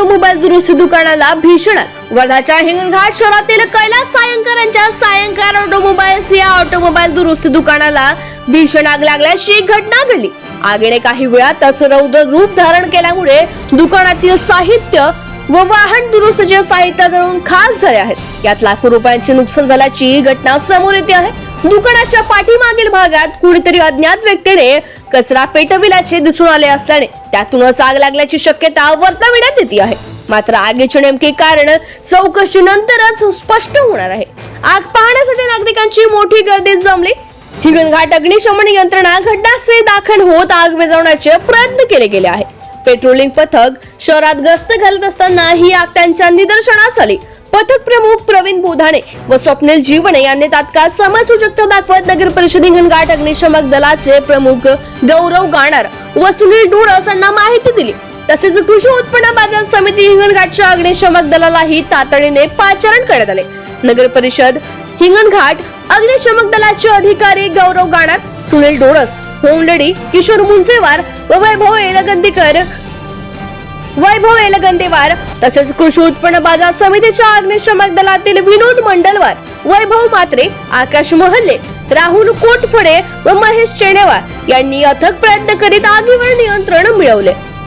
Automobile दुरुस्ती दुकानाला भीषण आग। वर्धाच्या हिंगणघाट शहरातील कैलास सायंकरांच्या सायंकार ऑटोमोबाईल्स या ऑटोमोबाईल दुरुस्ती दुकानाला भीषण आग लागल्याची घटना घडली। आगीने काही वेळातच रौद्र रूप धारण केल्यामुळे दुकानातील साहित्य व वाहन दुरुस्तीचे साहित्य जळून खाक झाले आहेत। यात लाखो रुपयांचे नुकसान झाल्याची घटना समोर येते आहे। दुकानाच्या पाठीमागील भागात कुणीतरी अज्ञात व्यक्तीने कचरा पेटविल्याचे दिसून आले असल्याने त्यातूनच आग लागल्याची शक्यता वर्तविण्यात येते आहे। मात्र आगीचे नेमके कारण चौकशीनंतरच स्पष्ट होणार आहे। आग पाहण्यासाठी नागरिकांची मोठी गर्दी जमली। हिंगणघाट अग्निशमन यंत्रणा घटनास्थळी दाखल होत आग विझवण्याचे प्रयत्न केले गेले आहे। पेट्रोलिंग पथक शहरात गस्त घालत असताना ही आग त्यांच्या निदर्शनास आली। पथक प्रमुख प्रवीण बोधाणे व स्वप्नील जीवने यांनी तात्काळ समयसूचकता दाखवत नगर परिषद हिंगणघाट अग्निशमक दलाचे प्रमुख गौरव गाणार व सुनील डोळस यांना माहिती दिली। तसेच कृषी उत्पन्न बाजार समिती हिंगणघाटच्या अग्निशमक दलालाही तातडीने पाचारण करण्यात आले। नगर परिषद हिंगणघाट अग्निशमक दलाचे अधिकारी गौरव गाणार, सुनील डोळस, होमलेडी किशोर मुंजेवार व वैभव एलगंदेवार तसेच कृषी उत्पन्न बाजार समितीच्या अग्निशमक दलातील विनोद मंडलवार, वैभव मात्रे, आकाश महल्ले, राहुल कोटफडे व महेश चेनेवार यांनी अथक प्रयत्न करीत आगीवर नियंत्रण मिळवले।